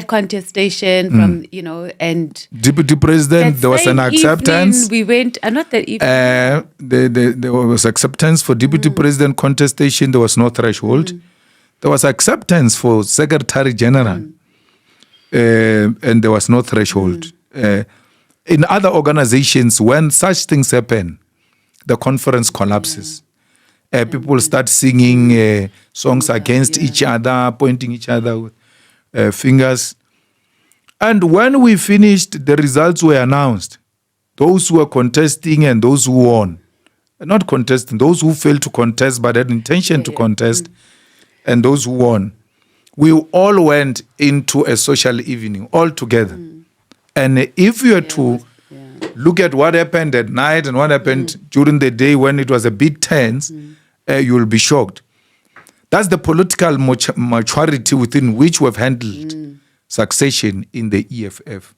contestation from, and Deputy President, there was an acceptance. We went, not that evening. There was acceptance for Deputy President contestation. There was no threshold. There was acceptance for Secretary General, and there was no threshold. In other organizations, when such things happen, the conference collapses. People start singing songs against each other, pointing each other with fingers. And when we finished, the results were announced. Those who were contesting and those who won. Not contesting, those who failed to contest but had intention to contest, and those who won. We all went into a social evening all together. And if you were to look at what happened at night and what happened during the day when it was a bit tense, you will be shocked. That's the political maturity within which we've handled succession in the EFF.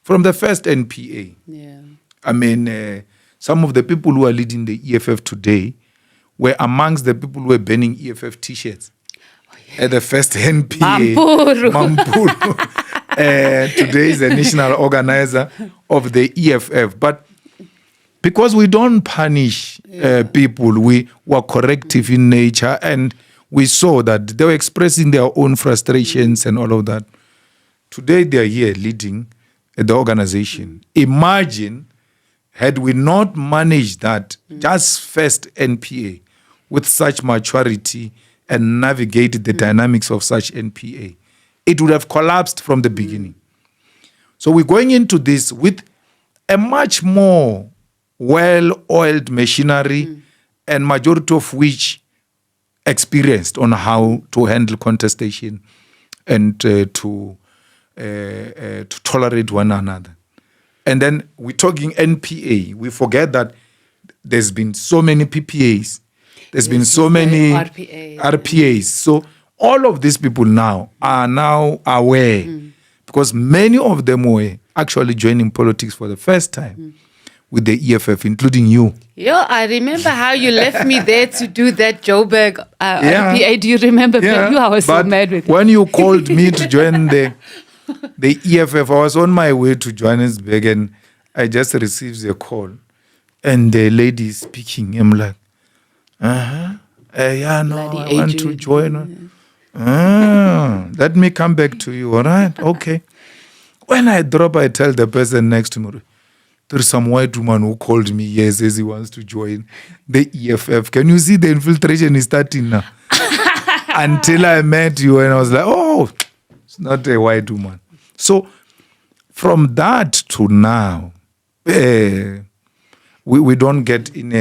From the first NPA. I mean, some of the people who are leading the EFF today were amongst the people who were burning EFF t-shirts at the first NPA. Mampuru. Today is the national organizer of the EFF. But because we don't punish people, we were corrective in nature, and we saw that they were expressing their own frustrations and all of that. Today they are here leading the organization. Imagine had we not managed that just first NPA with such maturity and navigated the dynamics of such NPA, it would have collapsed from the beginning. So we're going into this with a much more well-oiled machinery, and majority of which experienced on how to handle contestation and to tolerate one another. And then we're talking NPA. We forget that there's been so many PPAs. There's been so many RPAs. So all of these people now are now aware, because many of them were actually joining politics for the first time with the EFF, including you. I remember how you left me there to do that Joburg RPA. Do you remember? I was so mad with you. When you called me to join the EFF, I was on my way to Johannesburg, and I just received a call, and the lady is speaking. I'm like, I want to join. Let me come back to you, all right? Okay. When I drop, I tell the person next to me, there's some white woman who called me, yes, says he wants to join the EFF. Can you see the infiltration is starting now? Until I met you, and I was like, oh, it's not a white woman. So from that to now, we don't get in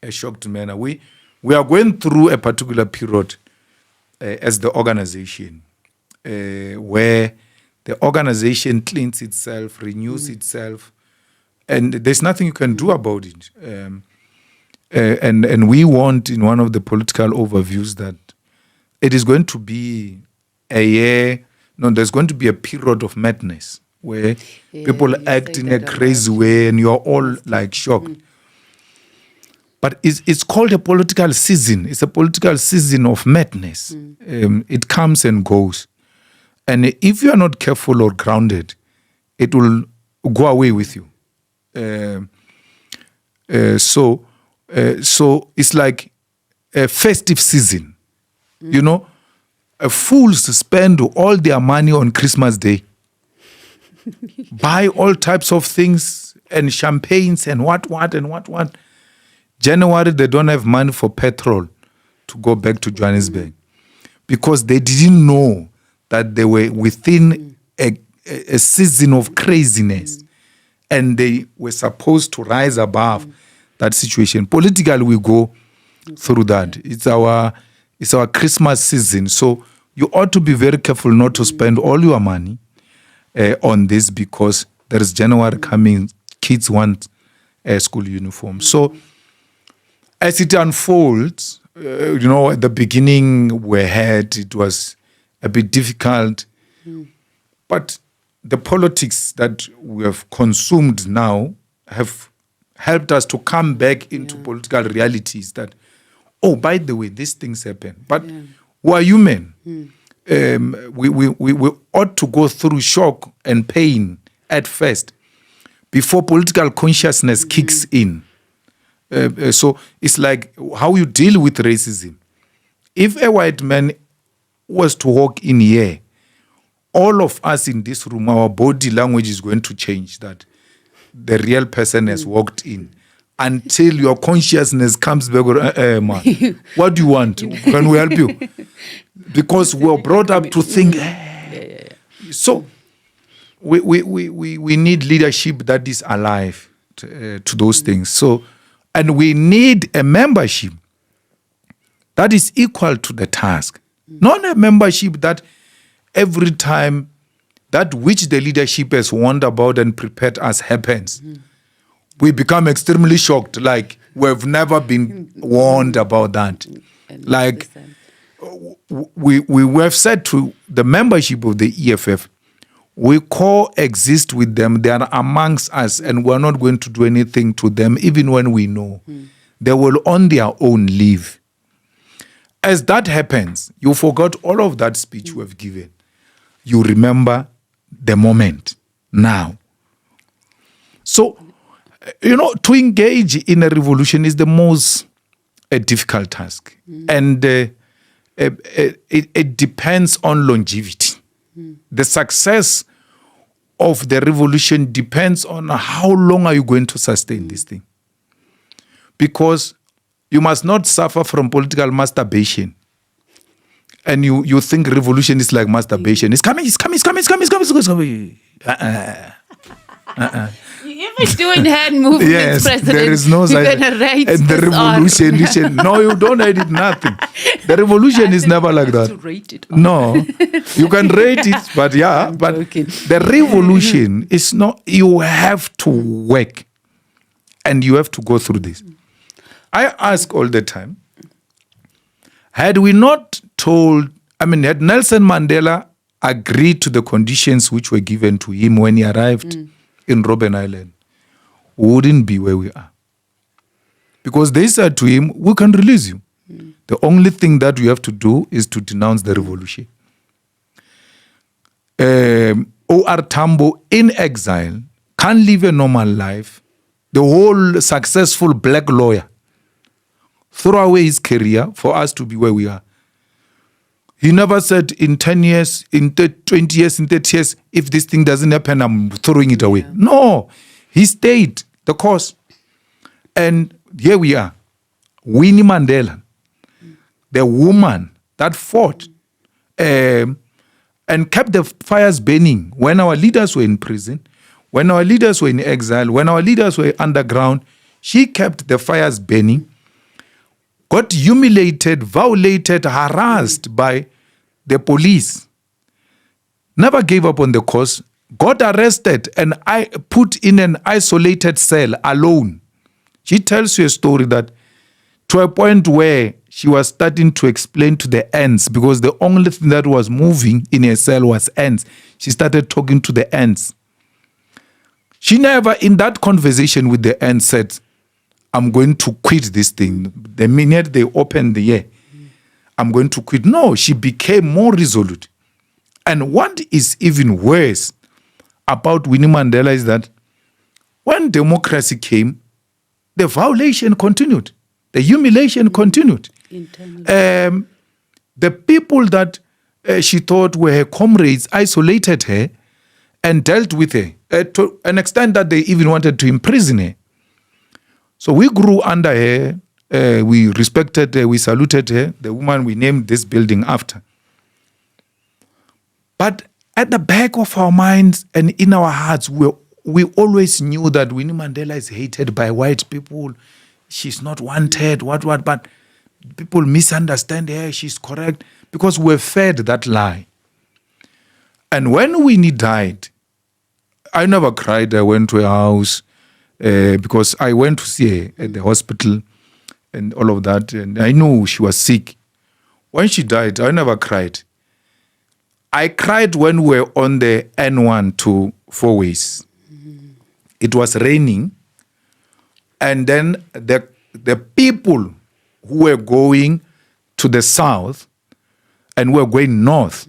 a shocked manner. We are going through a particular period as the organization where the organization cleans itself, renews itself, and there's nothing you can do about it. And we want, in one of the political overviews, that it is going to be there's going to be a period of madness where people act in a crazy way and you're all like shocked. But it's called a political season. It's a political season of madness. It comes and goes. And if you are not careful or grounded, it will go away with you. So it's like a festive season. You know, fools spend all their money on Christmas Day. Buy all types of things and champagnes and what. January, they don't have money for petrol to go back to Johannesburg because they didn't know that they were within a season of craziness and they were supposed to rise above that situation. Politically, we go through that. It's our Christmas season. So you ought to be very careful not to spend all your money on this, because there is January coming. Kids want a school uniform. So as it unfolds, at the beginning it was a bit difficult. But the politics that we have consumed now have helped us to come back into political realities that, oh, by the way, these things happen. But we are human. we ought to go through shock and pain at first before political consciousness kicks in. So it's like how you deal with racism. If a white man was to walk in here, all of us in this room, our body language is going to change, that the real person has walked in. Until your consciousness comes back, man, what do you want? Can we help you? Because we're brought up to think. So we need leadership that is alive to those things. So, and we need a membership that is equal to the task. Not a membership that every time that which the leadership has warned about and prepared us happens, we become extremely shocked, like we've never been warned about that. Like we have said to the membership of the EFF, we coexist with them. They are amongst us, and we're not going to do anything to them, even when we know they will on their own leave. As that happens, you forgot all of that speech we have given. You remember the moment now. So, to engage in a revolution is the most difficult task. And it depends on longevity. The success of the revolution depends on how long are you going to sustain this thing. Because you must not suffer from political masturbation. And you think revolution is like masturbation. It's coming. You're even doing hand movements, yes, President. there is no You're going to write and the revolution. No, you don't edit nothing. The revolution is never like that. To rate it. No, you can rate it, but but joking. The revolution is not. You have to work, and you have to go through this. I ask all the time, had we not had Nelson Mandela agreed to the conditions which were given to him when he arrived in Robben Island, we wouldn't be where we are. Because they said to him, we can release you. The only thing that you have to do is to denounce the revolution. O.R. Tambo, in exile, can't live a normal life. The whole successful black lawyer throw away his career for us to be where we are. He never said in 10 years, in 20 years, in 30 years, if this thing doesn't happen, I'm throwing it away. No, he stayed the course. And here we are. Winnie Mandela, the woman that fought and kept the fires burning when our leaders were in prison, when our leaders were in exile, when our leaders were underground. She kept the fires burning, got humiliated, violated, harassed by the police, never gave up on the cause, got arrested and put in an isolated cell alone. She tells you a story that to a point where she was starting to explain to the ants, because the only thing that was moving in her cell was ants. She started talking to the ants. She never, in that conversation with the ants, said, I'm going to quit this thing. The minute they opened the year, I'm going to quit. No, she became more resolute. And what is even worse about Winnie Mandela is that when democracy came, the violation continued. The humiliation continued. The people that she thought were her comrades isolated her and dealt with her to an extent that they even wanted to imprison her. So we grew under her, we respected her, we saluted her, the woman we named this building after. But at the back of our minds and in our hearts, we always knew that Winnie Mandela is hated by white people. She's not wanted, but people misunderstand her, she's correct, because we're fed that lie. And when Winnie died, I never cried. I went to her house, because I went to see her at the hospital and all of that, and I knew she was sick. When she died, I never cried. I cried when we were on the N1 to Four Ways. It was raining, and then the people who were going to the south, and were going north,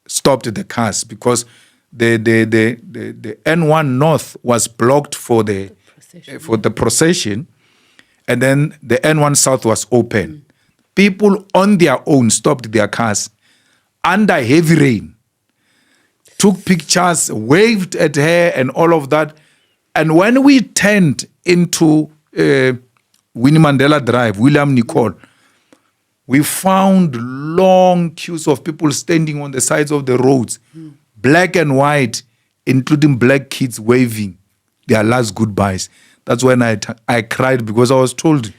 stopped the cars because the N1 north was blocked for the procession, and then the N1 south was open. People on their own stopped their cars under heavy rain, took pictures, waved at her and all of that. And when we turned into Winnie Mandela Drive, William Nicol, we found long queues of people standing on the sides of the roads, black and white, including black kids waving their last goodbyes. That's when I cried, because I was told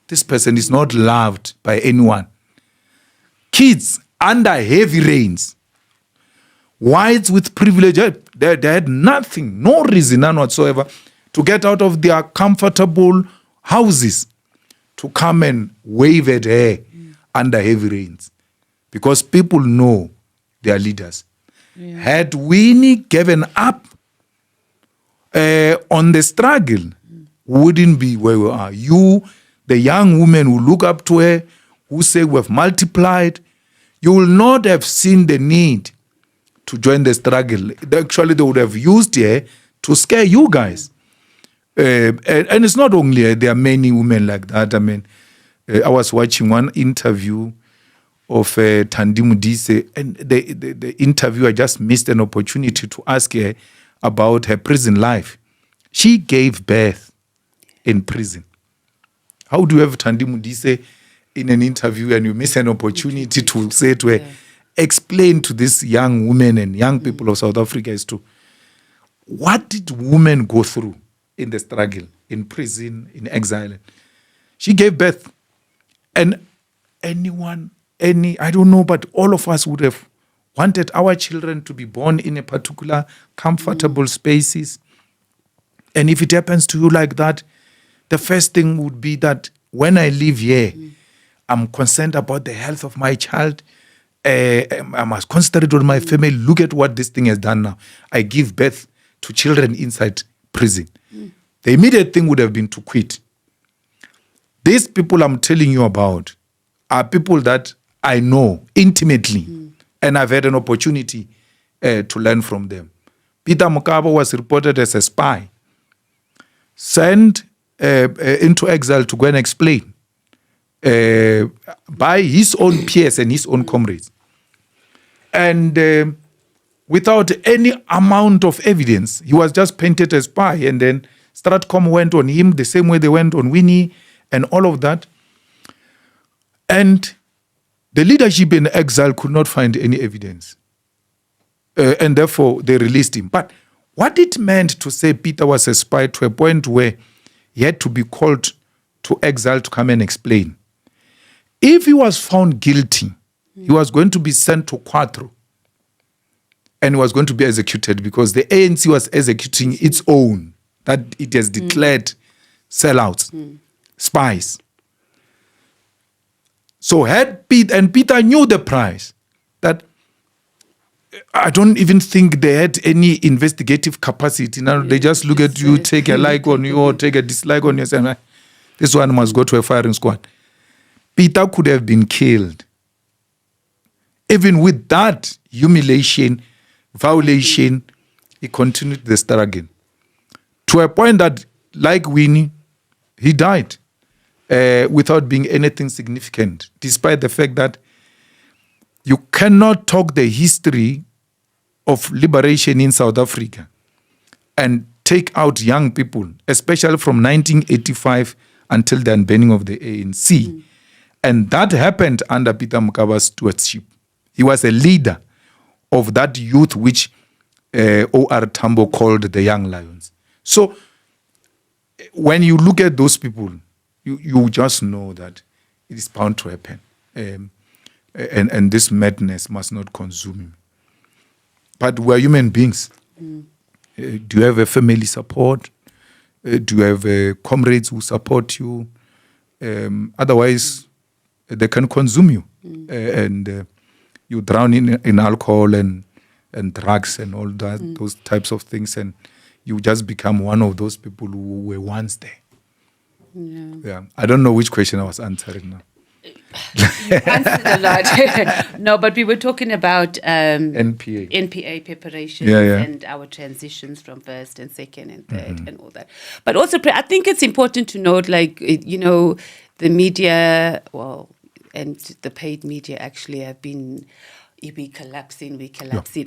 this person is not loved by anyone. Kids under heavy rains, whites with privilege, they had nothing, no reason, none whatsoever, to get out of their comfortable houses to come and wave at her under heavy rains, because people know their leaders. Yeah. Had Winnie given up on the struggle, wouldn't be where we are. You, the young women who look up to her, who say we have multiplied, you will not have seen the need to join the struggle. Actually, they would have used her to scare you guys. And it's not only her, there are many women like that. I mean, I was watching one interview of Thandi Modise, and the interviewer just missed an opportunity to ask her about her prison life. She gave birth in prison. How do you have Thandi Modise in an interview and you miss an opportunity to say to her, explain to this young women and young people of South Africa as to what did women go through in the struggle, in prison, in exile? She gave birth. And I don't know, but all of us would have wanted our children to be born in a particular comfortable spaces. And if it happens to you like that, the first thing would be that when I live here, I'm concerned about the health of my child. I must concentrate on my family. Look at what this thing has done now. I give birth to children inside prison. The immediate thing would have been to quit. These people I'm telling you about are people that I know intimately, and I've had an opportunity to learn from them. Peter Mokaba was reported as a spy, sent into exile to go and explain by his own peers and his own comrades. And without any amount of evidence, he was just painted as spy, and then Stratcom went on him the same way they went on Winnie and all of that. And the leadership in exile could not find any evidence. And therefore, they released him. But what it meant to say Peter was a spy to a point where he had to be called to exile to come and explain. If he was found guilty, he was going to be sent to Quatro. And he was going to be executed, because the ANC was executing its own, that it has declared sellouts, spies. So Peter knew the price, that I don't even think they had any investigative capacity. Now they just look at you, take a like on you or take a dislike on you, and say, this one must go to a firing squad. Peter could have been killed. Even with that humiliation, violation, he continued the struggle. To a point that, like Winnie, he died without being anything significant, despite the fact that you cannot talk the history of liberation in South Africa and take out young people, especially from 1985 until the unbanning of the ANC. And that happened under Peter Mokaba's stewardship. He was a leader of that youth which O.R. Tambo called the Young Lions. So when you look at those people, you just know that it is bound to happen. And this madness must not consume him. But we're human beings. Do you have a family support? Do you have comrades who support you? Otherwise, they can consume you. And you drown in alcohol and drugs and all that, those types of things. And you just become one of those people who were once there. Yeah. I don't know which question I was answering now. You answered a lot. No, but we were talking about NPA preparations and our transitions from first and second and third and all that. But also, I think it's important to note, like, the media, and the paid media actually have been... we're collapsing.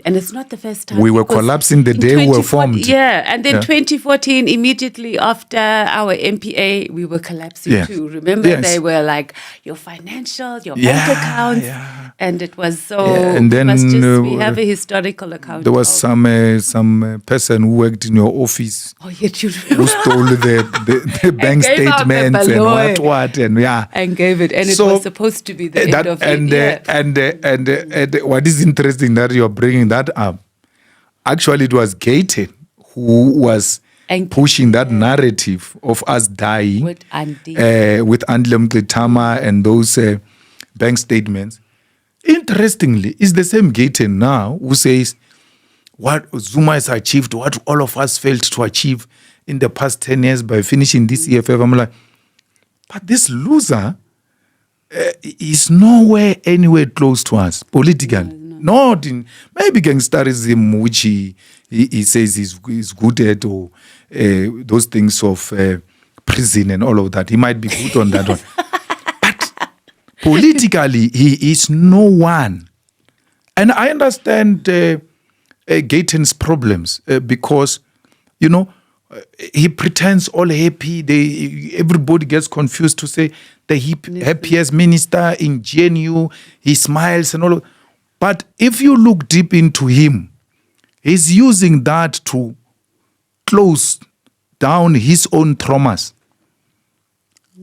And it's not the first time. We were collapsing the day we were formed. Yeah, and then 2014, immediately after our MPA, we were collapsing too. Remember, they were like, your financial, your bank accounts. Yeah. And it was so... Yeah. And then we have a historical account. There was some person who worked in your office. Oh, yeah, you remember? Who stole the bank statements and what. And gave it. And it was supposed to be the end of it. And what is interesting that you're bringing that up, actually it was Gaten who was pushing that narrative of us dying with Andile Mqitama and those bank statements. Interestingly, it's the same Gaten now who says what Zuma has achieved, what all of us failed to achieve in the past 10 years by finishing this EFF. I'm like, but this loser is nowhere anywhere close to us politically. Not in maybe gangsterism, which he says he's good at, or those things of prison and all of that. He might be good on that one. But politically, he is no one. And I understand Gaten's problems because, he pretends all happy. Everybody gets confused to say the happiest minister in GNU. He smiles and all. But if you look deep into him, he's using that to close down his own traumas.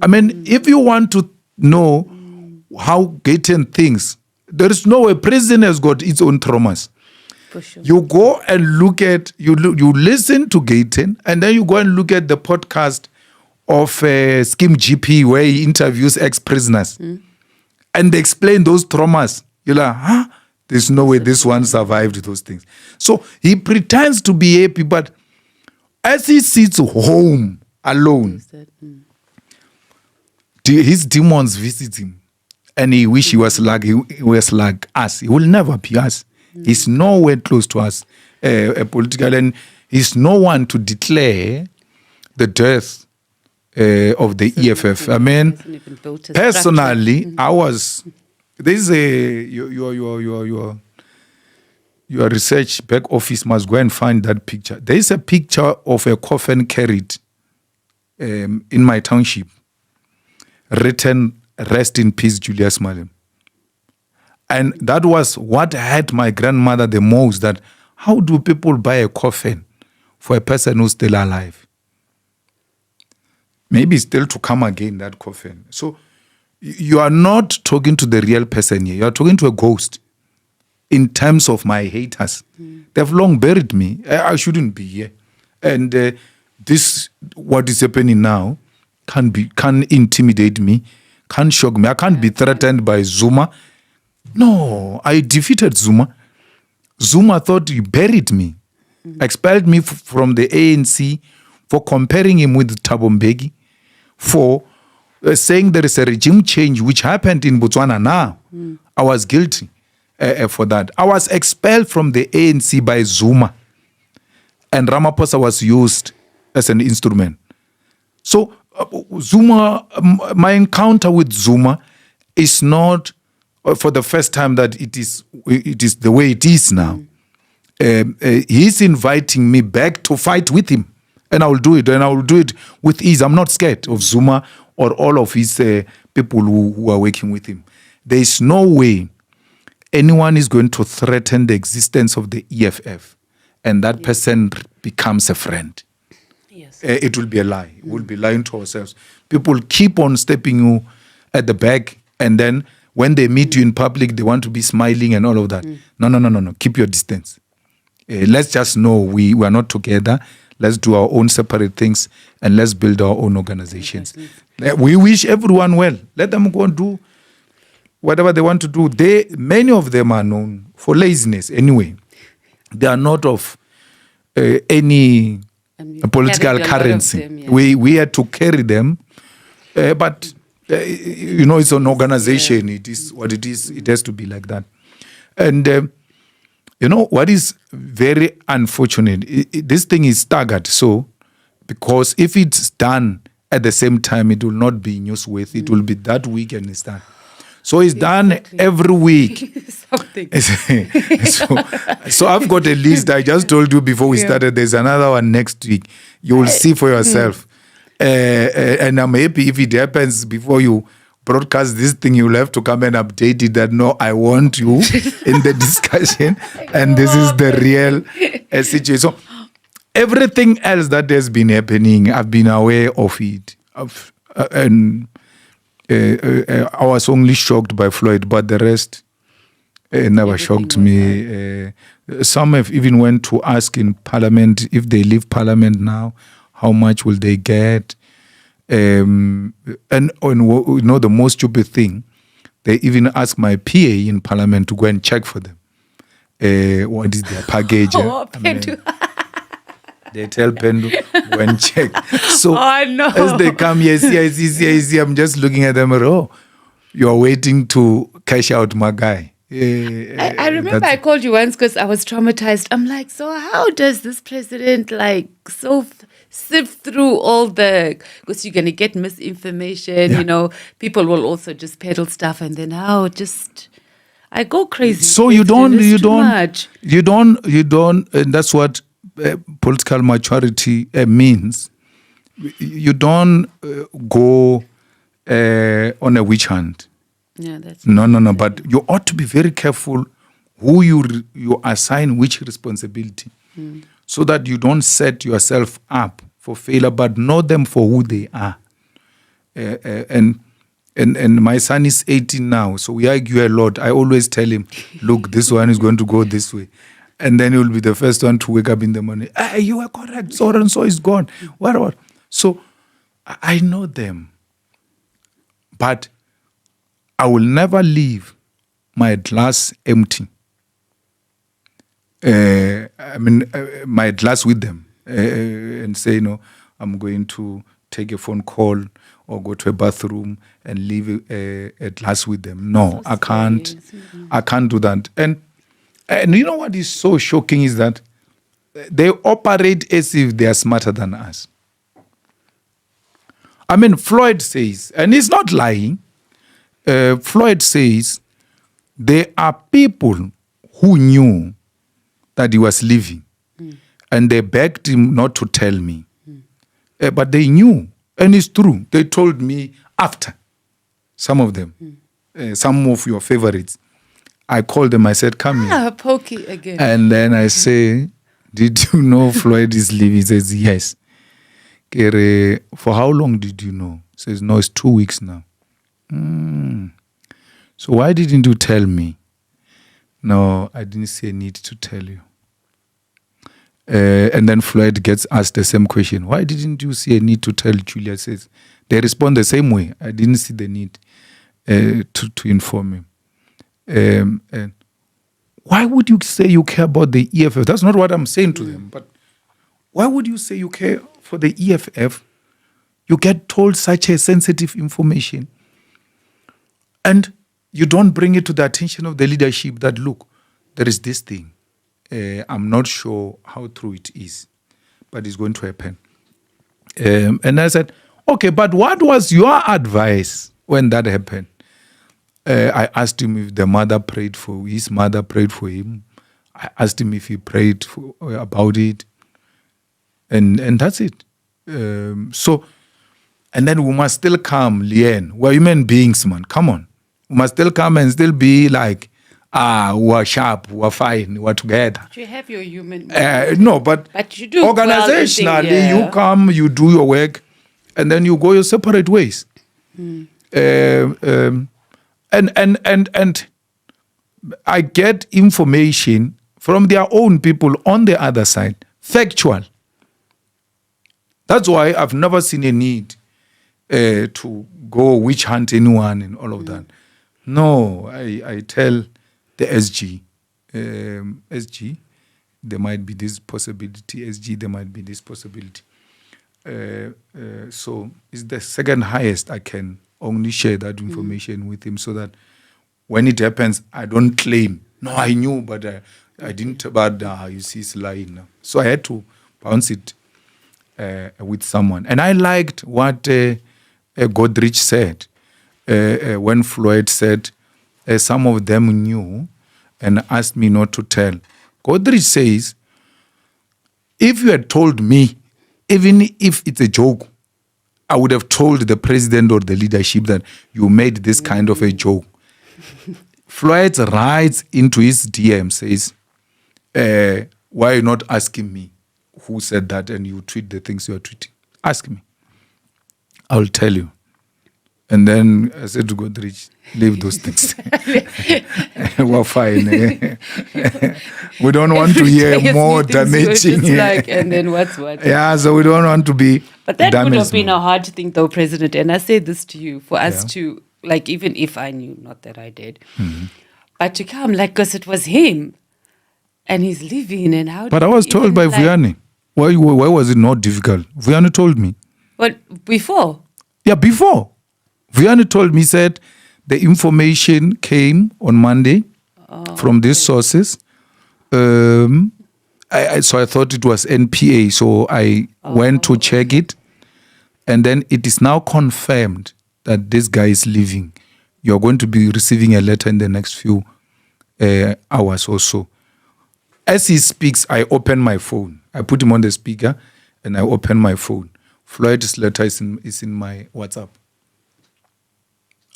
I mean, if you want to know how Gaten thinks, there is no way. Prison has got its own traumas. For sure. You go and look at, you listen to Gaten, and then you go and look at the podcast of Scheme GP where he interviews ex-prisoners. And they explain those traumas. You're like, there's no way this one survived those things. So he pretends to be happy, but as he sits home alone, his demons visit him. And he wish he was like us. He will never be us. He's nowhere close to us politically, and he's no one to declare the death of the EFF. I mean, personally, I was... This is your research back office must go and find that picture. There is a picture of a coffin carried in my township, written, "Rest in peace, Julius Malem." And that was what hurt my grandmother the most, that how do people buy a coffin for a person who's still alive? Maybe still to come again, that coffin. So you are not talking to the real person here. You are talking to a ghost in terms of my haters. They've long buried me. I shouldn't be here. And this, what is happening now, can intimidate me, can shock me. I can't be threatened by Zuma. No, I defeated Zuma. Zuma thought he buried me, expelled me from the ANC for comparing him with Thabo Mbeki, for saying there is a regime change which happened in Botswana now. I was guilty for that. I was expelled from the ANC by Zuma, and Ramaphosa was used as an instrument. So Zuma, my encounter with Zuma is not for the first time that it is the way it is now. He's inviting me back to fight with him, and I will do it, and I will do it with ease. I'm not scared of Zuma or all of his people who are working with him. There is no way anyone is going to threaten the existence of the EFF and that person becomes a friend. Yes. It will be a lie. We'll be lying to ourselves. People keep on stepping you at the back, and then when they meet you in public, they want to be smiling and all of that. No. Keep your distance. Let's just know we are not together. Let's do our own separate things, and let's build our own organizations. We wish everyone well. Let them go and do whatever they want to do. Many of them are known for laziness anyway. They are not of any political currency. We had to carry them. But It's an organization. Yeah. It is what it is. It has to be like that. And what is very unfortunate, this thing is staggered. So, because if it's done at the same time, it will not be newsworthy. It will be that week and it's done. So it's done every week. so I've got a list. I just told you before we started. There's another one next week. You will see for yourself. And I'm happy if it happens before you broadcast this thing, you'll have to come and update it that, no, I want you in the discussion. And this is the real situation. So everything else that has been happening, I've been aware of it. I was only shocked by Floyd, but the rest never shocked me. Some have even went to ask in Parliament, if they leave Parliament now, how much will they get? And the most stupid thing, they even asked my PA in Parliament to go and check for them. What is their package? They tell Pendu, go and check. So as they come here, see, I'm just looking at them, you're waiting to cash out my guy. I remember I called you once because I was traumatized. I'm like, so how does this president sift through all because you're going to get misinformation, people will also just peddle stuff, and then I go crazy. So you don't, and that's what political maturity means. You don't go on a witch hunt. Yeah, that's no. But you ought to be very careful who you assign which responsibility, so that you don't set yourself up for failure, but know them for who they are. And my son is 18 now, so we argue a lot. I always tell him, look, this one is going to go this way. And then he will be the first one to wake up in the morning. Hey, you were correct, so and so is gone. What? So I know them. But I will never leave my glass empty. My glass with them and say, I'm going to take a phone call or go to a bathroom and leave a glass with them. No, I can't. I can't do that. And you know what is so shocking is that they operate as if they are smarter than us. Floyd says, and he's not lying, Floyd says there are people who knew that he was leaving and they begged him not to tell me. But they knew, and it's true. They told me after, some of them, some of your favorites. I called them, I said, come here. Pokey again. And then I say, did you know Floyd is leaving? He says, yes. For how long did you know? He says, no, it's 2 weeks now. So why didn't you tell me? No, I didn't see a need to tell you. And then Floyd gets asked the same question. Why didn't you see a need to tell Julia? Says, they respond the same way. I didn't see the need to inform him. And why would you say you care about the EFF? That's not what I'm saying to them. But why would you say you care for the EFF? You get told such a sensitive information. And you don't bring it to the attention of the leadership that, look, there is this thing. I'm not sure how true it is, but it's going to happen. And I said, okay, but what was your advice when that happened? I asked him if his mother prayed for him. I asked him if he prayed about it. And that's it. So, and then we must still come, Lien. We're human beings, man. Come on. We must still come and still be like, we're sharp, we're fine, we're together. But you have your human no, but you do organizationally, you come, you do your work, and then you go your separate ways. And I get information from their own people on the other side, factual. That's why I've never seen a need to go witch hunt anyone and all of that. No, I tell the SG, there might be this possibility. SG, there might be this possibility. So it's the second highest I can only share that information with him so that when it happens, I don't claim, no, I knew, but I didn't, but you see, it's lying now. So I had to bounce it with someone. And I liked what Godrich said when Floyd said, some of them knew and asked me not to tell. Godrich says, if you had told me, even if it's a joke, I would have told the president or the leadership that you made this kind of a joke. Floyd writes into his DM, says, why are you not asking me who said that and you tweet the things you are tweeting? Ask me. I'll tell you. And then I said to Godrich, leave those things. We're fine. We don't want to hear more damaging. And then what's what? Yeah, so we don't want to be But that would have been a hard thing, though, President. And I say this to you, for us to, like, even if I knew, not that I did, but to come, like, because it was him. And he's leaving. And how? But I was told by Vuyani. Why was it not difficult? Vuyani told me. What, before? Yeah, before. Vuyani told me, said the information came on Monday from these sources. So I thought it was NPA. So I went to check it. And then it is now confirmed that this guy is leaving. You're going to be receiving a letter in the next few hours or so. As he speaks, I open my phone. I put him on the speaker and I open my phone. Floyd's letter is in my WhatsApp.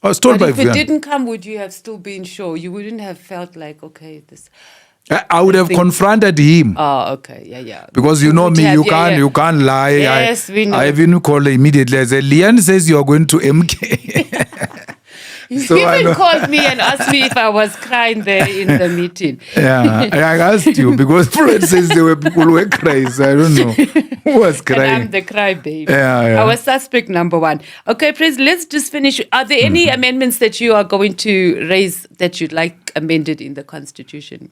I was told by Vuyani. If it didn't come, would you have still been sure? You wouldn't have felt like, okay, this... I would have confronted him. Oh, okay, yeah. Because you know me, you can't lie. Yes, we know. I even called immediately. I said, Leanne says you are going to MK. You even called me and asked me if I was crying there in the meeting. Yeah, I asked you because Fred says there were people who were crying. So I don't know who was crying. And I'm the cry baby. Yeah. I was suspect number one. Okay, please, let's just finish. Are there any amendments that you are going to raise that you'd like amended in the Constitution?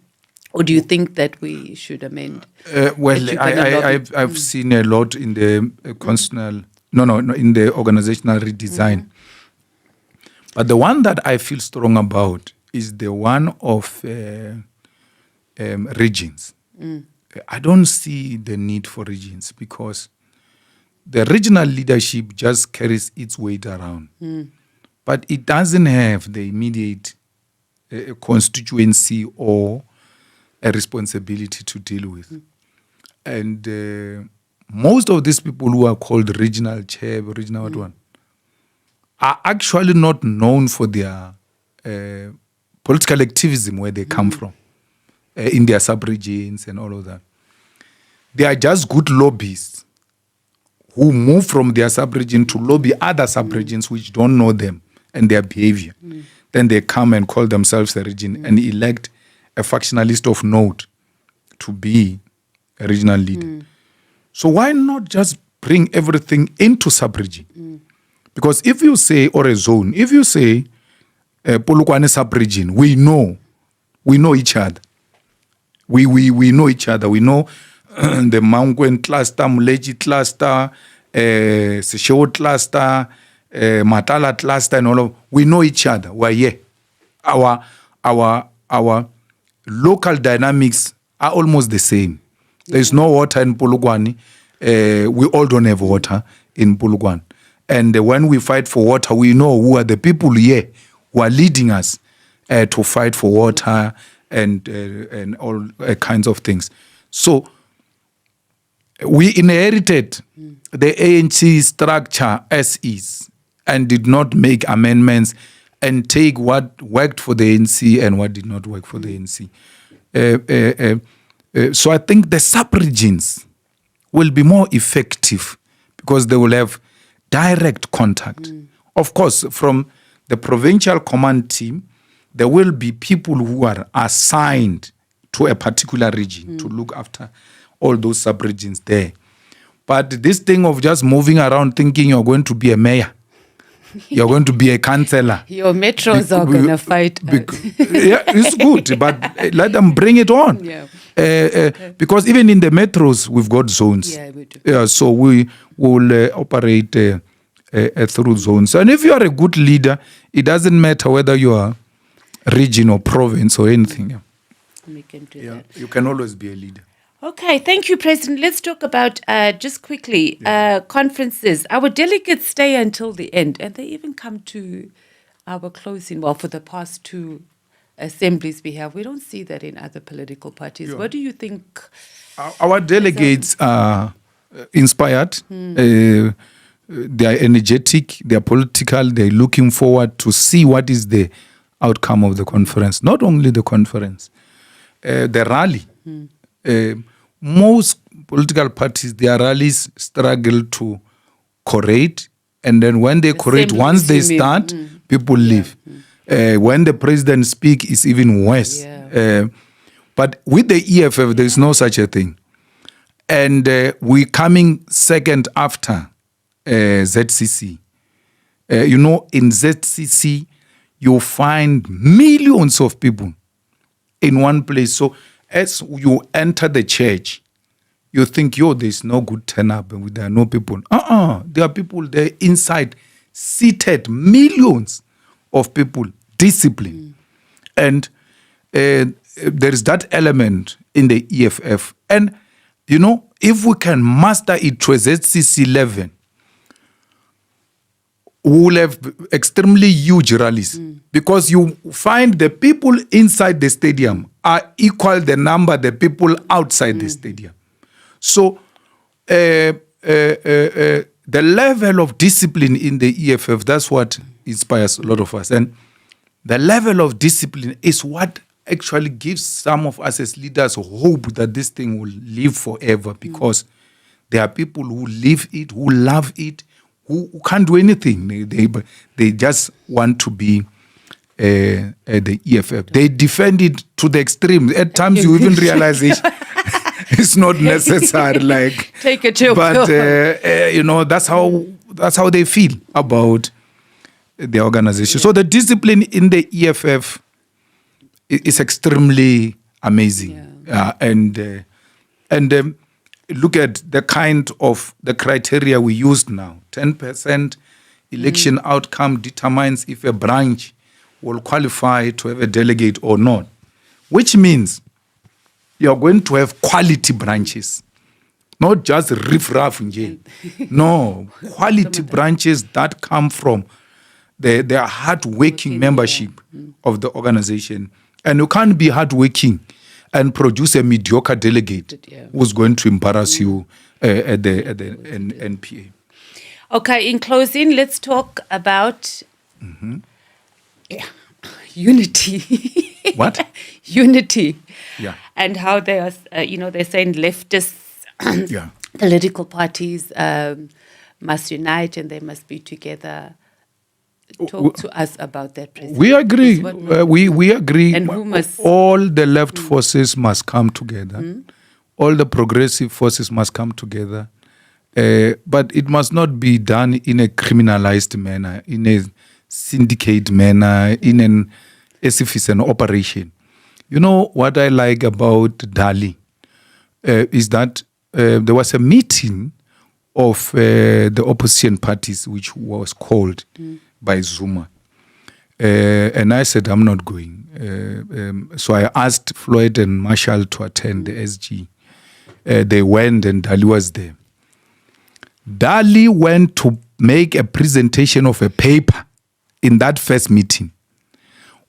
Or do you think that we should amend? I've seen a lot in the constitutional, in the organizational redesign. But the one that I feel strong about is the one of regions. I don't see the need for regions because the regional leadership just carries its weight around. But it doesn't have the immediate constituency or a responsibility to deal with. And most of these people who are called regional chair, regional one, are actually not known for their political activism where they come from, in their sub-regions and all of that. They are just good lobbyists who move from their sub-region to lobby other sub-regions which don't know them and their behavior. Then they come and call themselves a region and elect a factionalist of note to be a regional leader. So why not just bring everything into sub-region? Because if you say, or a zone, if you say Polokwane sub-region, we know each other. We know each other. We know the Mangwen cluster, Muleji cluster, Sesheo cluster, Matala cluster, and all of. We know each other. We're here. Our local dynamics are almost the same. There's no water in Polokwane. We all don't have water in Polokwane. And when we fight for water, we know who are the people here who are leading us to fight for water and all kinds of things. So we inherited the ANC structure as is and did not make amendments and take what worked for the ANC and what did not work for the ANC. So I think the sub-regions will be more effective because they will have direct contact. Of course, from the provincial command team, there will be people who are assigned to a particular region to look after all those sub-regions there. But this thing of just moving around thinking you're going to be a mayor, you're going to be a councillor. Your metros are going to fight yeah, it's good, but let them bring it on. Because even in the metros, we've got zones. Yeah, we do. So we will operate through zones. And if you are a good leader, it doesn't matter whether you are region or province or anything. We can do that. You can always be a leader. Okay, thank you, President. Let's talk about, just quickly, conferences. Our delegates stay until the end, and they even come to our closing. Well, for the past 2 assemblies we have, we don't see that in other political parties. Yeah. What do you think? Our delegates are inspired. They are energetic. They are political. They're looking forward to see what is the outcome of the conference. Not only the conference, the rally. Most political parties, their rallies struggle to curate, and then when they curate, once they start, people leave. When the president speaks, it's even worse. But with the EFF, there is no such a thing. And we're coming second after ZCC. In ZCC, you find millions of people in one place. So as you enter the church, you think, there's no good turn-up and there are no people. There are people there inside, seated, millions of people, discipline. And there is that element in the EFF. And, if we can master it to a ZCC level, we will have extremely huge rallies because you find the people inside the stadium are equal the number the people outside the stadium. So the level of discipline in the EFF, that's what inspires a lot of us. And the level of discipline is what actually gives some of us as leaders hope that this thing will live forever, because there are people who live it, who love it, who can't do anything. They just want to be the EFF. They defend it to the extreme. At times you even realize it's not necessary. Like, take a chill pill. But that's how they feel about the organization. So the discipline in the EFF is extremely amazing. And look at the kind of the criteria we used now. 10% election outcome determines if a branch will qualify to have a delegate or not, which means you're going to have quality branches, not just riff-raff. No, quality branches that come from the hard-working membership of the organization. And you can't be hard-working and produce a mediocre delegate who's going to embarrass you at the NPA. Okay, in closing, let's talk about unity. What? Unity. Yeah. And how they are, they're saying leftist political parties must unite and they must be together. Talk to us about that, President. We agree. We agree. And who must? All the left forces must come together. All the progressive forces must come together. But it must not be done in a criminalized manner, in a syndicate manner, as if it's an operation. You know what I like about Dali is that there was a meeting of the opposition parties which was called by Zuma. And I said, I'm not going. So I asked Floyd and Marshall to attend the SG. They went and Dali was there. Dali went to make a presentation of a paper in that first meeting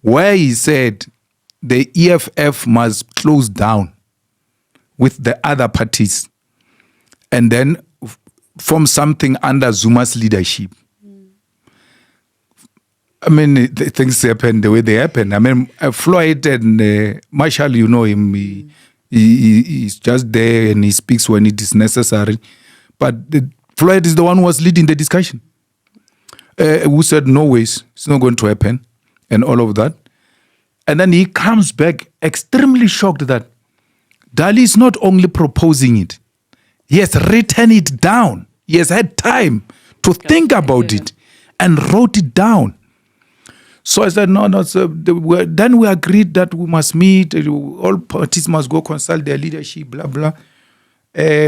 where he said the EFF must close down with the other parties and then form something under Zuma's leadership. I mean, things happen the way they happen. I mean, Floyd and Marshall, you know him, he's just there and he speaks when it is necessary. But Floyd is the one who was leading the discussion. Who said, no ways, it's not going to happen, and all of that. And then he comes back extremely shocked that Dali is not only proposing it, he has written it down. He has had time to think about it and wrote it down. So I said, no. So then we agreed that we must meet, all parties must go consult their leadership, blah, blah.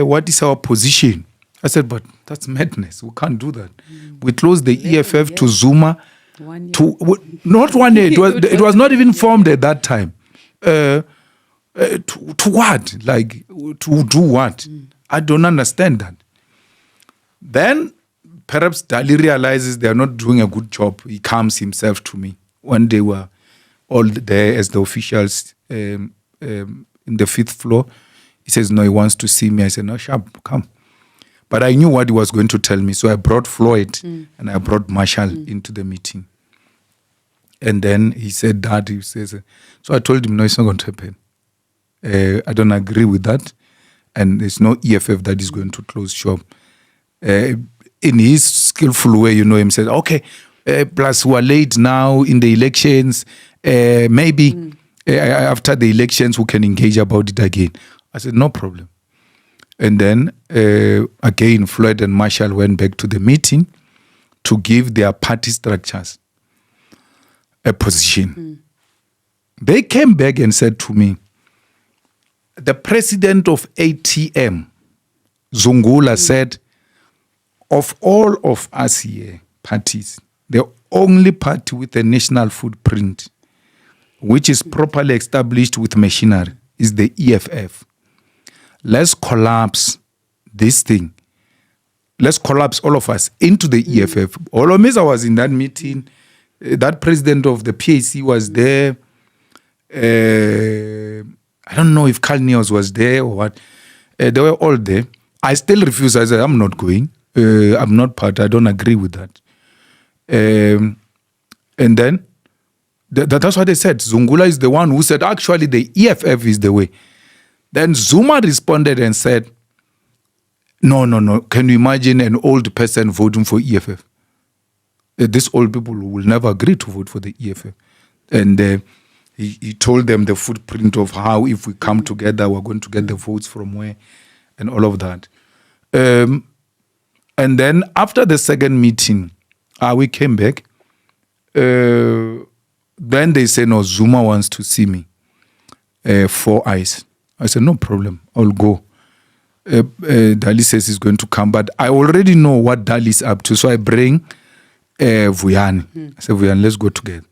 What is our position? I said, but that's madness. We can't do that. We closed the EFF to Zuma. Not 1 year. It was not even formed at that time. To what? Like, to do what? I don't understand that. Then perhaps Dali realizes they are not doing a good job. He comes himself to me when they were all there as the officials in the 5th floor. He says, no, he wants to see me. I said, no, sharp, come. But I knew what he was going to tell me. So I brought Floyd and I brought Marshall into the meeting. And then he said that. He says, so I told him, no, it's not going to happen. I don't agree with that. And there's no EFF that is going to close shop. In his skillful way, him said, okay, plus we are late now in the elections. Maybe after the elections, we can engage about it again. I said, no problem. And then, again, Floyd and Marshall went back to the meeting to give their party structures a position. They came back and said to me, the president of ATM, Zungula, said, of all of us here, parties, the only party with a national footprint, which is properly established with machinery, is the EFF. Let's collapse this thing. Let's collapse all of us into the EFF. Olomisa was in that meeting. That president of the PAC was there. I don't know if Carl Neos was there or what. They were all there. I still refuse. I said, I'm not going. I'm not part. I don't agree with that. And then that's what they said. Zungula is the one who said, actually, the EFF is the way. Then Zuma responded and said, no. Can you imagine an old person voting for EFF? These old people will never agree to vote for the EFF. And he told them the footprint of how if we come together, we're going to get the votes from where and all of that. And then after the second meeting, we came back. Then they say, no, Zuma wants to see me. 4 eyes. I said, no problem, I'll go. Dali says he's going to come, but I already know what Dali is up to. So I bring Vuyani. I said, Vuyani, let's go together.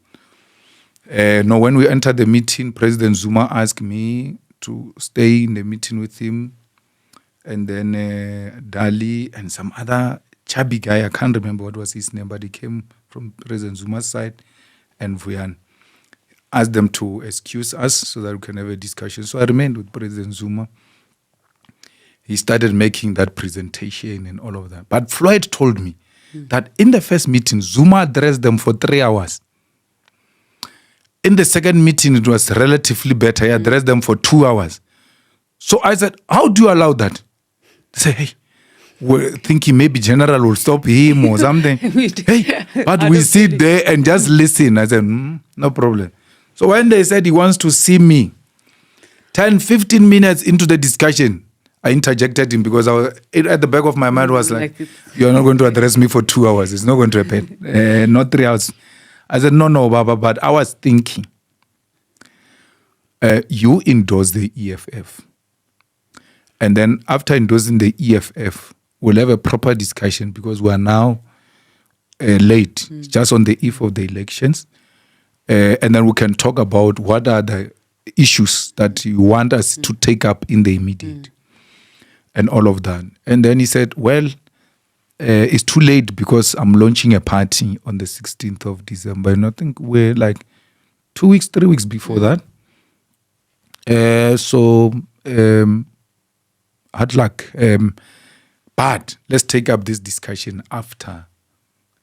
No, when we entered the meeting, President Zuma asked me to stay in the meeting with him. And then Dali and some other chubby guy, I can't remember what was his name, but he came from President Zuma's side, and Vuyani asked them to excuse us so that we can have a discussion. So I remained with President Zuma. He started making that presentation and all of that. But Floyd told me that in the first meeting, Zuma addressed them for 3 hours. In the second meeting, it was relatively better. He addressed them for 2 hours. So I said, how do you allow that? They say, hey, we're thinking maybe General will stop him or something. But we sit there and just listen. I said, no problem. So when they said he wants to see me, 10, 15 minutes into the discussion, I interjected him because at the back of my mind was like you're not going to address me for 2 hours. It's not going to happen. Not 3 hours. I said, no, Baba, but I was thinking, you endorse the EFF. And then after endorsing the EFF, we'll have a proper discussion because we are now late, just on the eve of the elections. And then we can talk about what are the issues that you want us to take up in the immediate and all of that. And then he said, well, it's too late because I'm launching a party on the 16th of December. And I think we're like 2 weeks, 3 weeks before that. Hard luck. But let's take up this discussion after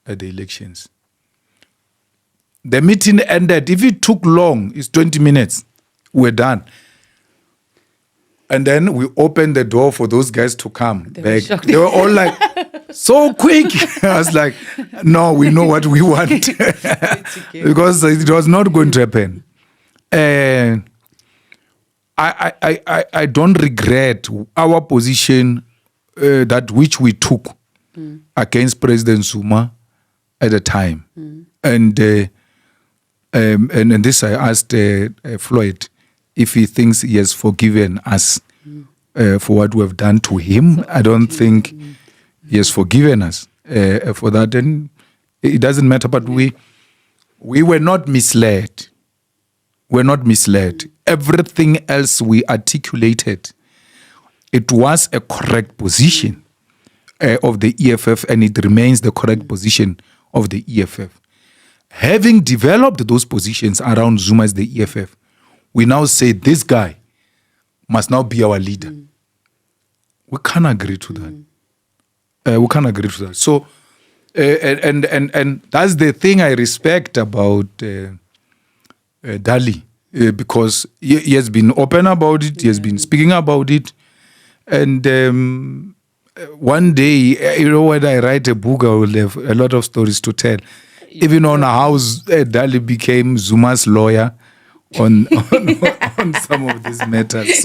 the elections. The meeting ended. If it took long, it's 20 minutes. We're done. And then we opened the door for those guys to come back. They were all like, so quick. I was like, no, we know what we want. Because it was not going to happen. I don't regret our position that which we took against President Zuma at the time. And this I asked Floyd if he thinks he has forgiven us for what we have done to him. I don't think He has forgiven us for that, and it doesn't matter. But we were not misled. We're not misled. Everything else we articulated, it was a correct position of the EFF, and it remains the correct position of the EFF. Having developed those positions around Zuma as the EFF, we now say this guy must now be our leader. We can't agree to that. We can't agree to that. So, and that's the thing I respect about Dali, because he has been open about it. He has been speaking about it, and one day, when I write a book, I will have a lot of stories to tell, even on how Dali became Zuma's lawyer on some of these matters.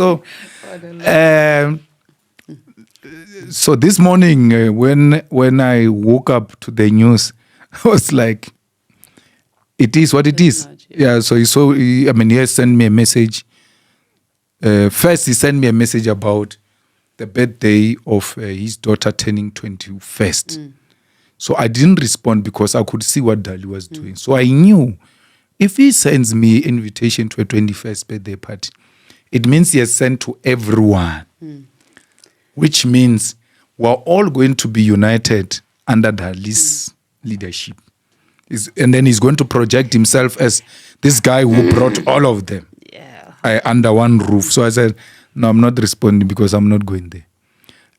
So this morning, when I woke up to the news, I was like, it is what it is. Yeah, so he has sent me a message. First, he sent me a message about the birthday of his daughter turning 21st. So I didn't respond because I could see what Dali was doing. So I knew if he sends me invitation to a 21st birthday party, it means he has sent to everyone, which means we're all going to be united under Dali's leadership. And then he's going to project himself as this guy who brought all of them under one roof. So I said, no, I'm not responding because I'm not going there.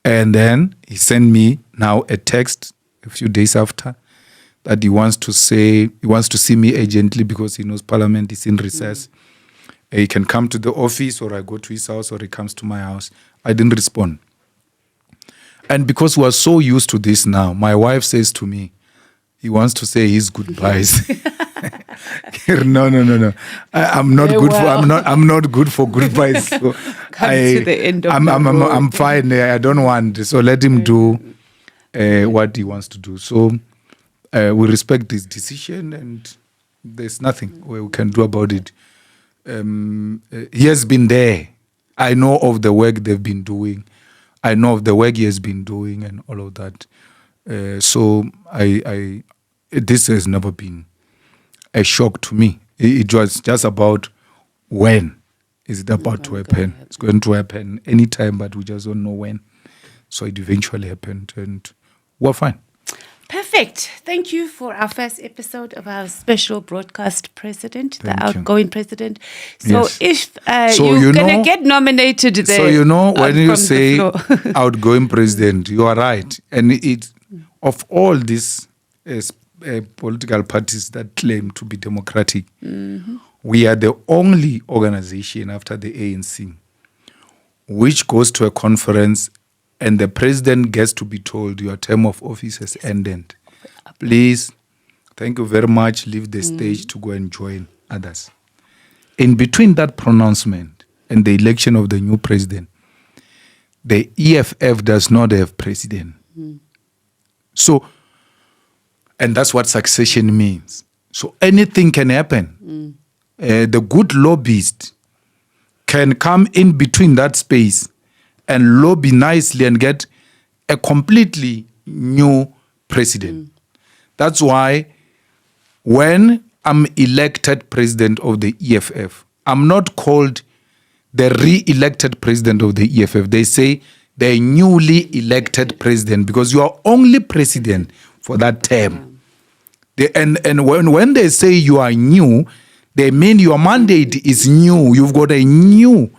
And then he sent me now a text a few days after that he wants to see me urgently because he knows Parliament is in recess. He can come to the office, or I go to his house, or he comes to my house. I didn't respond. And because we are so used to this now, my wife says to me, he wants to say his goodbyes. No. I'm not good for goodbyes. So to the end of I'm fine. I don't want. So let him do what he wants to do. So we respect his decision, and there's nothing we can do about it. He has been there. I know of the work they've been doing. I know of the work he has been doing and all of that. So this has never been a shock to me. It was just about when is it about to happen. It's going to happen anytime, but we just don't know when. So it eventually happened, and we're fine. Perfect. Thank you for our first episode of our special broadcast president, the outgoing president. So if you're going to get nominated there. So when you say outgoing president, you are right. And it of all these political parties that claim to be democratic, we are the only organization after the ANC which goes to a conference and the president gets to be told your term of office has ended. Please, thank you very much, leave the stage to go and join others. In between that pronouncement and the election of the new president, the EFF does not have president. So, and that's what succession means. So anything can happen. The good lobbyist can come in between that space and lobby nicely and get a completely new president. That's why when I'm elected president of the EFF, I'm not called the re-elected president of the EFF. They say the newly elected president, because you are only president for that term. And when they say you are new, they mean your mandate is new. You've got a new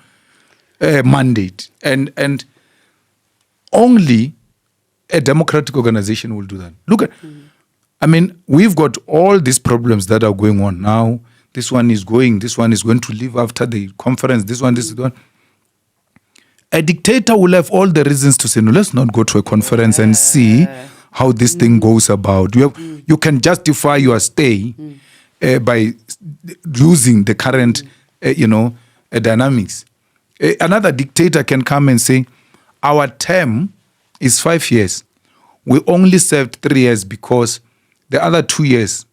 mandate. And only a democratic organization will do that. Look at, we've got all these problems that are going on now. This one is going to leave after the conference. This one. A dictator will have all the reasons to say, no, let's not go to a conference and see how this thing goes about. You can justify your stay by losing the current, dynamics. Another dictator can come and say, our term is 5 years. We only served 3 years because the other 2 years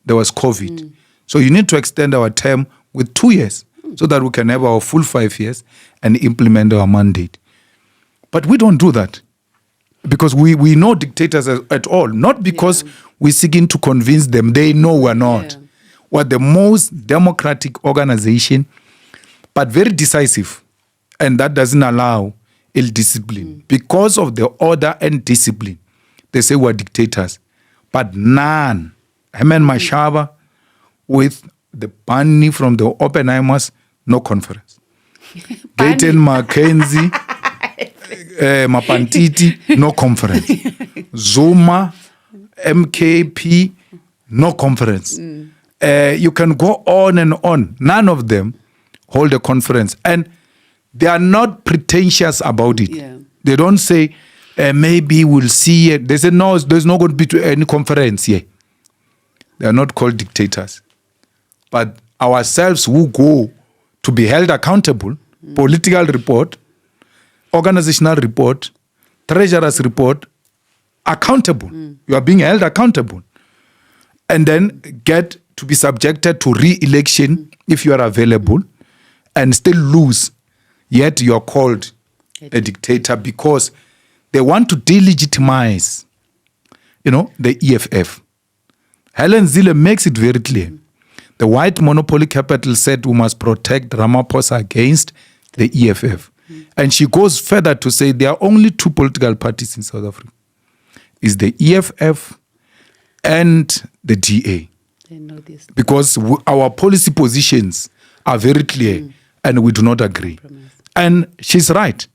there was COVID. So you need to extend our term with 2 years so that we can have our full 5 years and implement our mandate. But we don't do that. because we know dictators at all, not because we're seeking to convince them. They know we're not. We're the most democratic organization, but very decisive. And that doesn't allow ill-discipline. Because of the order and discipline, they say we're dictators. But none, Herman Mashaba, with the Bunny from the Oppenheimers, no conference. Gaten Mackenzie, Mapantiti, no conference. Zuma, MKP, no conference. You can go on and on. None of them hold a conference. And they are not pretentious about it. They don't say, maybe we'll see it. They say, no, there's not going to be any conference here. They are not called dictators. But ourselves who go to be held accountable, political report, organizational report, treasurer's report, accountable. You are being held accountable. And then get to be subjected to re-election if you are available and still lose. Yet you are called a dictator because they want to delegitimize, the EFF. Helen Zille makes it very clear. The white monopoly capital said we must protect Ramaphosa against the EFF. And she goes further to say there are only two political parties in South Africa. It's the EFF and the DA. They know this. Because our policy positions are very clear and we do not agree. And she's right.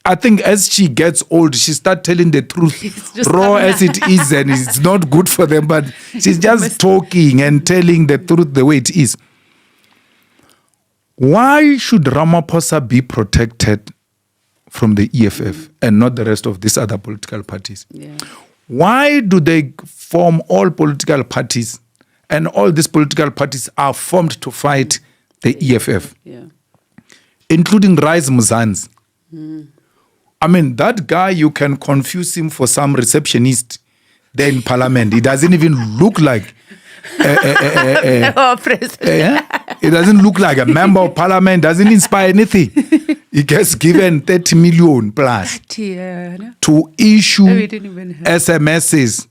I think as she gets old, she starts telling the truth, raw as it is, and it's not good for them, but she's just talking and telling the truth the way it is. Why should Ramaphosa be protected from the EFF and not the rest of these other political parties? Why do they form all political parties, and all these political parties are formed to fight the EFF, including Rise Muzanzi? I mean, that guy, you can confuse him for some receptionist there in parliament. He doesn't even look like it doesn't look like a member of parliament, doesn't inspire anything. He gets given 30 million plus to issue SMSs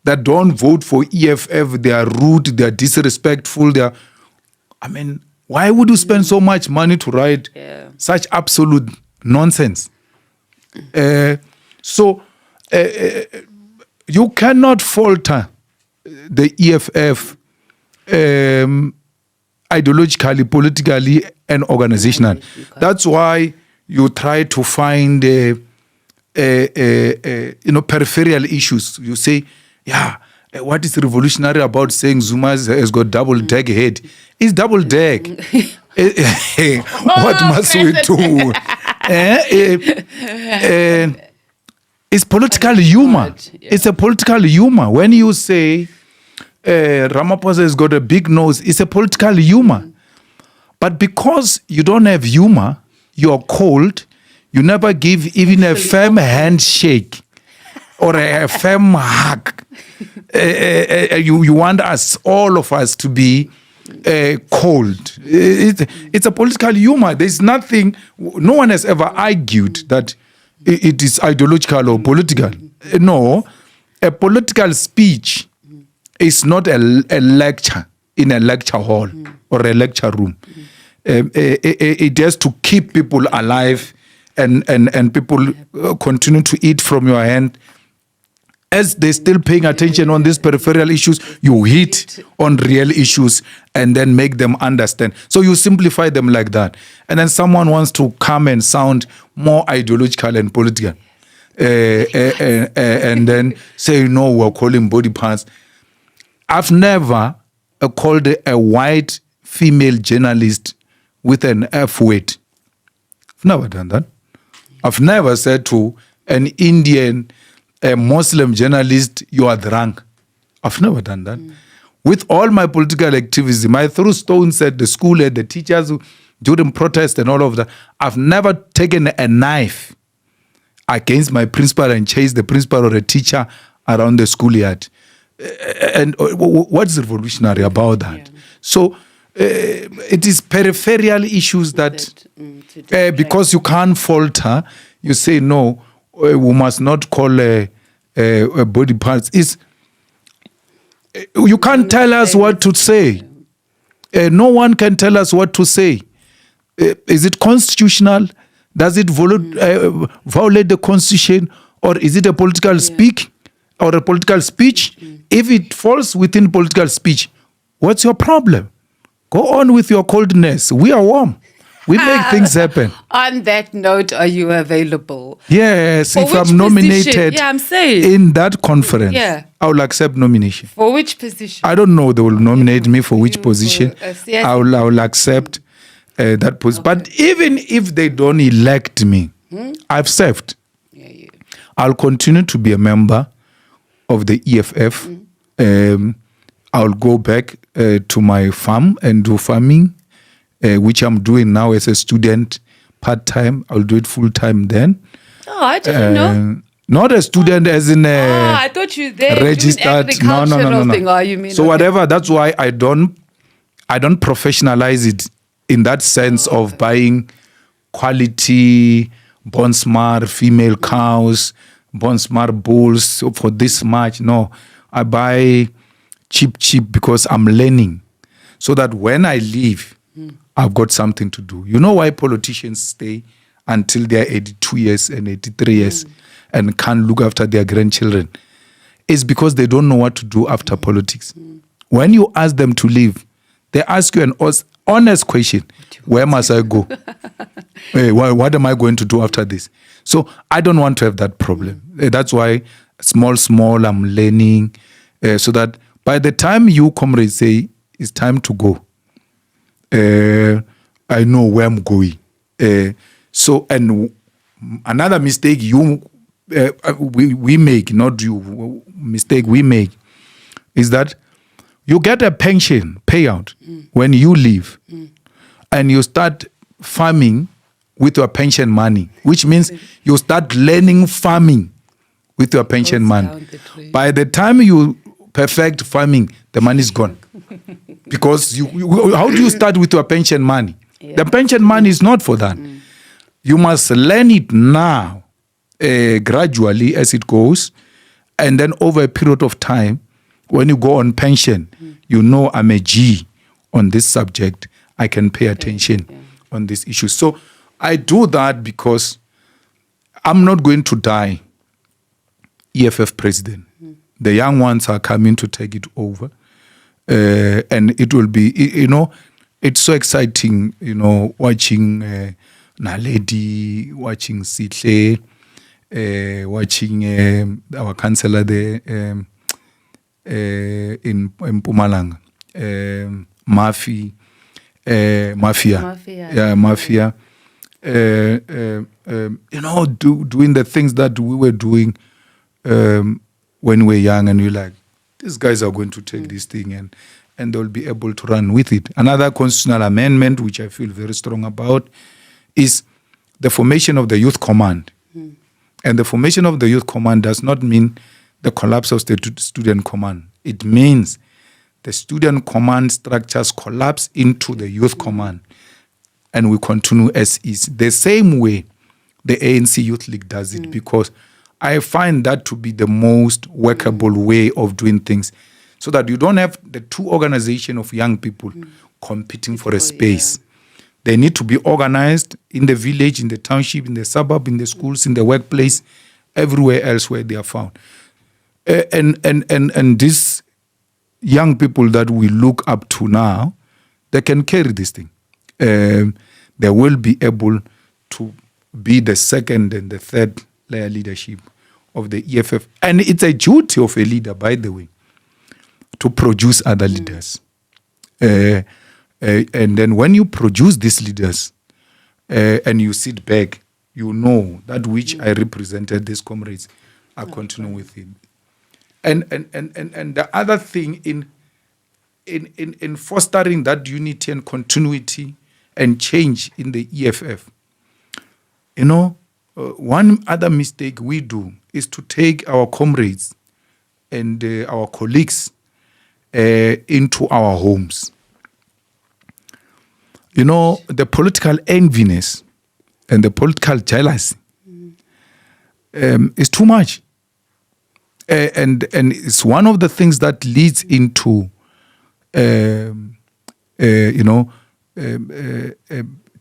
that don't vote for EFF. They are rude, they are disrespectful. Why would you spend so much money to write such absolute nonsense? So you cannot falter the EFF ideologically, politically, and organizationally. That's why you try to find peripheral issues. You say, what is revolutionary about saying Zuma has got double-deck head? It's double-deck. What must we do? It's political humor. It's a political humor. When you say Ramaphosa has got a big nose, it's a political humor. But because you don't have humor, you're cold, you never give even a firm handshake or a firm hug. You want us, all of us, to be cold. It's a political humor. There's nothing, no one has ever argued that it is ideological or political. No, a political speech is not a lecture in a lecture hall or a lecture room. It has to keep people alive and people continue to eat from your hand. As they're still paying attention on these peripheral issues, you hit on real issues and then make them understand. So you simplify them like that. And then someone wants to come and sound more ideological and political. And then say, no, we're calling body parts. I've never called a white female journalist with an F word. I've never done that. I've never said to an Indian, a Muslim journalist, you are drunk. I've never done that. With all my political activism, I threw stones at the school, at the teachers during protest and all of that. I've never taken a knife against my principal and chased the principal or a teacher around the schoolyard. And what's revolutionary about that? Yeah. So it is peripheral issues that because you can't falter, you say no. we must not call body parts. You can't tell us what to say. No one can tell us what to say. Is it constitutional? Does it violate the constitution, or is it a political speak or a political speech? If it falls within political speech, what's your problem? Go on with your coldness. We are warm. We make things happen. On that note, are you available? Yes, if I'm nominated in that conference, I will accept nomination. For which position? I don't know. They will nominate me for which position. I will accept that position. Okay. But even if they don't elect me, I've served. I'll continue to be a member of the EFF. I'll go back to my farm and do farming, which I'm doing now as a student part-time. I'll do it full-time then. Oh, I didn't know. Not a student as in I thought you there registered. No. Thing. Oh, you mean, so whatever. That's why I don't professionalize it in that sense of buying quality Bonsmar female cows, Bonsmar bulls for this much. No, I buy cheap because I'm learning, so that when I leave, I've got something to do. You know why politicians stay until they're 82 years and 83 years and can't look after their grandchildren? It's because they don't know what to do after politics. When you ask them to leave, they ask you an honest question. Where must I go? What am I going to do after this? So I don't want to have that problem. That's why small, I'm learning, so that by the time you comrades say it's time to go, I know where I'm going. So, and another mistake we make, not you, mistake we make, is that you get a pension payout when you leave, and you start farming with your pension money, which means you start learning farming with your pension money. By the time you perfect farming, the money is gone. Because how do you start with your pension money? The pension money is not for that. You must learn it now, gradually as it goes, and then over a period of time, when you go on pension, you know I'm a G on this subject. I can pay attention on this issue. So I do that because I'm not going to die EFF president. The young ones are coming to take it over. And it will be, it's so exciting, watching Naledi, watching Sitle, watching our councillor there in Mpumalanga, Mafia. Doing the things that we were doing when we were young, and you're like, these guys are going to take this thing and they'll be able to run with it. Another constitutional amendment, which I feel very strong about, is the formation of the Youth Command. And the formation of the Youth Command does not mean the collapse of the Student Command. It means the Student Command structures collapse into the Youth Command, and we continue as is. The same way the ANC Youth League does it, because I find that to be the most workable way of doing things, so that you don't have the two organizations of young people competing for a space. They need to be organized in the village, in the township, in the suburb, in the schools, in the workplace, everywhere else where they are found. And these young people that we look up to now, they can carry this thing. They will be able to be the second and the third layer leadership of the EFF. And it's a duty of a leader, by the way, to produce other leaders. And then when you produce these leaders and you sit back, you know that which I represented, these comrades are continuing with it. And the other thing in fostering that unity and continuity and change in the EFF, one other mistake we do is to take our comrades and our colleagues into our homes. The political enviness and the political jealousy is too much. And it's one of the things that leads into,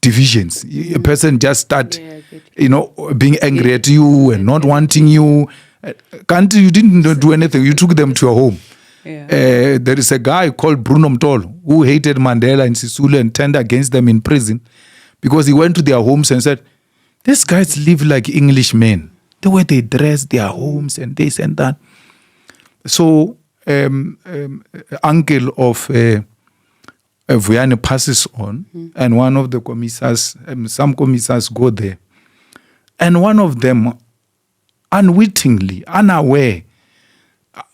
divisions. A person just start, being angry at you and not wanting you. You didn't do anything. You took them to your home. Yeah. There is a guy called Bruno Mtolo who hated Mandela and Sisulu and turned against them in prison because he went to their homes and said, these guys live like English men. The way they dress, their homes and this and that. So, uncle of Vuyani passes on, and one of the commissars, some commissars go there. And one of them, unwittingly, unaware,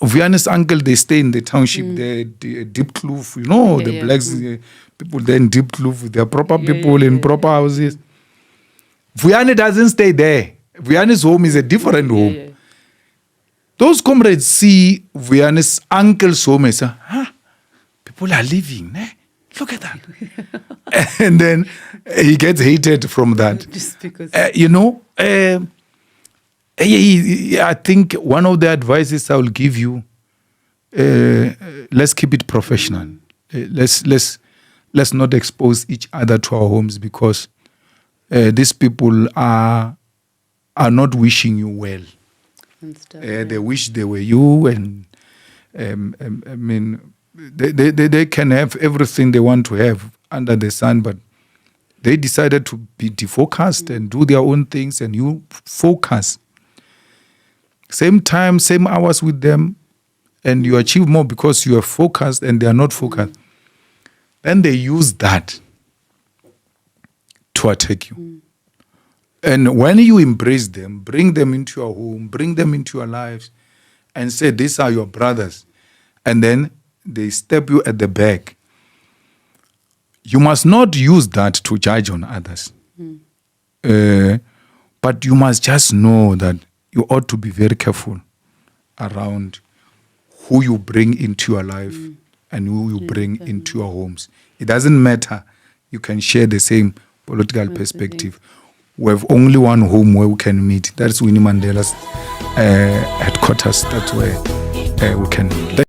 Vuyani's uncle, they stay in the township, the Deep Kloof, the blacks, people there in Deep Kloof, they're proper people in proper houses. Vuyani doesn't stay there. Vuyani's home is a different home. Yeah. Those comrades see Vuyani's uncle's home and say, people are living, eh? Look at that. And then he gets hated from that. Just because. I think one of the advices I will give you, let's keep it professional. Let's not expose each other to our homes because these people are not wishing you well. They wish they were you, and they can have everything they want to have under the sun, but they decided to be defocused and do their own things, and you focus. Same time, same hours with them, and you achieve more because you are focused and they are not focused. Then they use that to attack you. And when you embrace them, bring them into your home, bring them into your lives, and say, these are your brothers, and then they step you at the back, you must not use that to judge on others. But you must just know that you ought to be very careful around who you bring into your life and who you bring into your homes. It doesn't matter. You can share the same political perspective. We have only one home where we can meet. That's Winnie Mandela's headquarters. That's where we can meet.